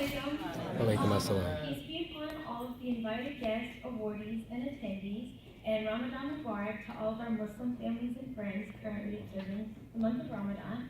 alaikum. Alaikum assalam. Peace be upon all of the invited guests, awardees, and attendees, and Ramadan Mubarak to all of our Muslim families and friends currently observing the month of Ramadan.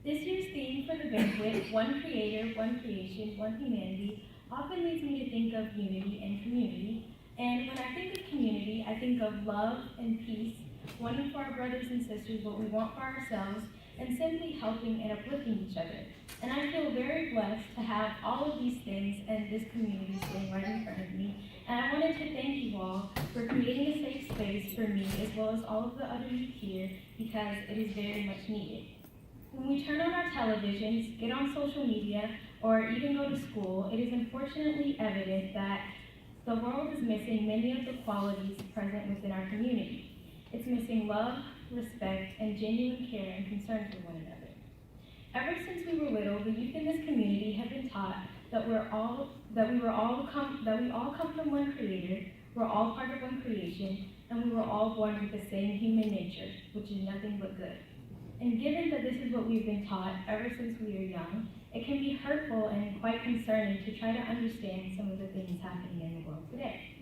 This year's theme for the banquet, One Creator, One Creation, One Humanity, often leads me to think of unity and community. And when I think of community, I think of love and peace, wanting for our brothers and sisters what we want for ourselves, and simply helping and uplifting each other. And I feel very blessed to have all of these things and this community sitting right in front of me. And I wanted to thank you all for creating a safe space for me as well as all of the other youth here because it is very much needed. When we turn on our televisions, get on social media, or even go to school, it is unfortunately evident that the world is missing many of the qualities present within our community. It's missing love, respect, and genuine care and concern for one another. Ever since we were little, the youth in this community have been taught that we all come from one creator, we're all part of one creation, and we were all born with the same human nature, which is nothing but good. And given that this is what we've been taught ever since we are young, it can be hurtful and quite concerning to try to understand some of the things happening in the world today.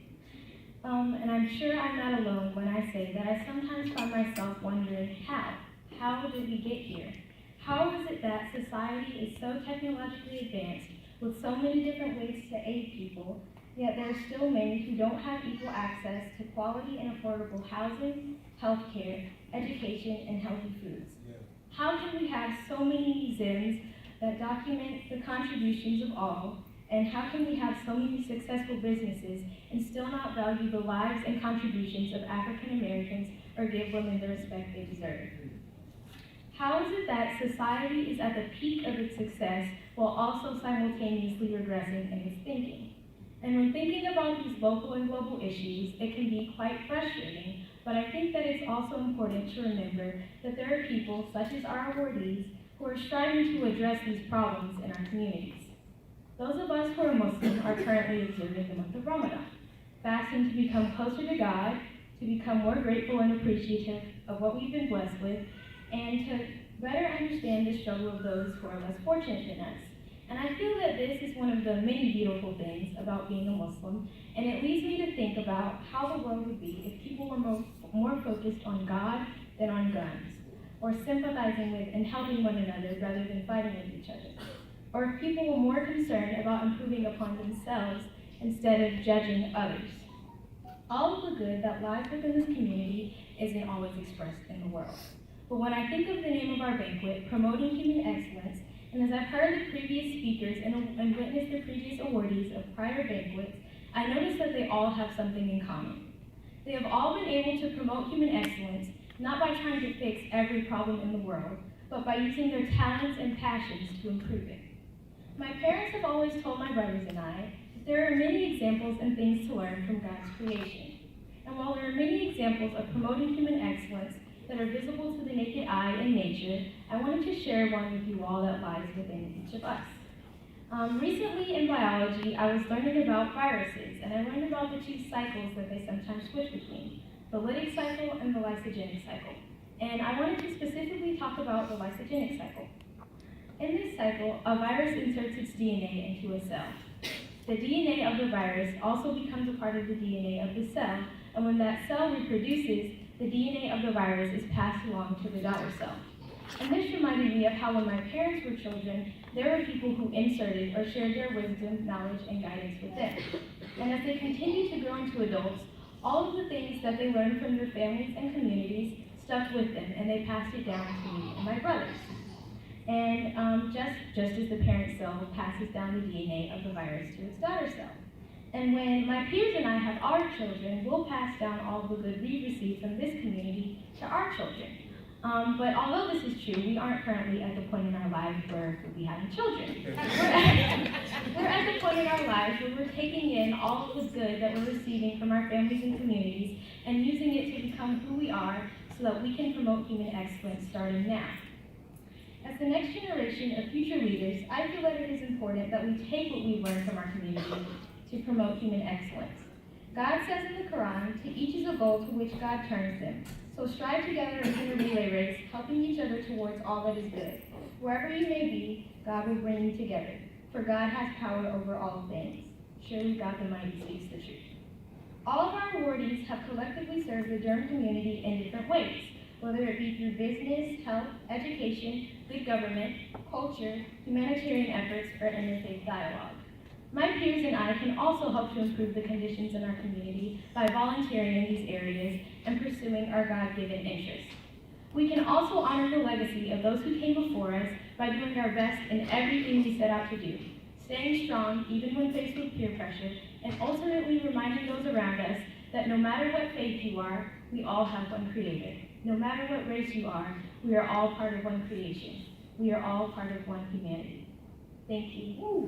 And I'm sure I'm not alone when I say that I sometimes find myself wondering how did we get here? How is it that society is so technologically advanced with so many different ways to aid people, yet there are still many who don't have equal access to quality and affordable housing, healthcare, education, and healthy foods? How can we have so many museums that document the contributions of all, and how can we have so many successful businesses and still not value the lives and contributions of African Americans or give women the respect they deserve? How is it that society is at the peak of its success while also simultaneously regressing in its thinking? And when thinking about these local and global issues, it can be quite frustrating, but I think that it's also important to remember that there are people, such as our awardees, who are striving to address these problems in our communities. Those of us who are Muslim are currently observing the month of Ramadan, fasting to become closer to God, to become more grateful and appreciative of what we've been blessed with, and to better understand the struggle of those who are less fortunate than us. And I feel that this is one of the many beautiful things about being a Muslim, and it leads me to think about how the world would be if people were more focused on God than on guns, or sympathizing with and helping one another rather than fighting with each other, or if people were more concerned about improving upon themselves instead of judging others. All of the good that lies within this community isn't always expressed in the world. But when I think of the name of our banquet, promoting human excellence, and as I've heard the previous speakers and witnessed the previous awardees of prior banquets, I notice that they all have something in common. They have all been able to promote human excellence, not by trying to fix every problem in the world, but by using their talents and passions to improve it. My parents have always told my brothers and I that there are many examples and things to learn from God's creation. And while there are many examples of promoting human excellence that are visible to the naked eye in nature, I wanted to share one with you all that lies within each of us. Recently in biology, I was learning about viruses, and I learned about the two cycles that they sometimes switch between, the lytic cycle and the lysogenic cycle. And I wanted to specifically talk about the lysogenic cycle. In this cycle, a virus inserts its DNA into a cell. The DNA of the virus also becomes a part of the DNA of the cell, and when that cell reproduces, the DNA of the virus is passed along to the daughter cell. And this reminded me of how when my parents were children, there were people who inserted or shared their wisdom, knowledge, and guidance with them. And as they continued to grow into adults, all of the things that they learned from their families and communities stuck with them, and they passed it down to me and my brothers. And just as the parent cell passes down the DNA of the virus to its daughter cell. And when my peers and I have our children, we'll pass down all the good we've received from this community to our children. But although this is true, we aren't currently at the point in our lives where we'll be having children. We're at the point in our lives where we're taking in all of the good that we're receiving from our families and communities and using it to become who we are so that we can promote human excellence starting now. As the next generation of future leaders, I feel that it is important that we take what we've learned from our community to promote human excellence. God says in the Quran, to each is a goal to which God turns them. So strive together in a relay race, helping each other towards all that is good. Wherever you may be, God will bring you together. for God has power over all things. Surely God the Mighty speaks the truth. All of our awardees have collectively served the Durham community in different ways, whether it be through business, health, education, good government, culture, humanitarian efforts, or interfaith dialogue. My peers and I can also help to improve the conditions in our community by volunteering in these areas and pursuing our God-given interests. We can also honor the legacy of those who came before us by doing our best in everything we set out to do, staying strong even when faced with peer pressure, and ultimately reminding those around us that no matter what faith you are, we all have one Creator. No matter what race you are, we are all part of one creation. We are all part of one humanity. Thank you.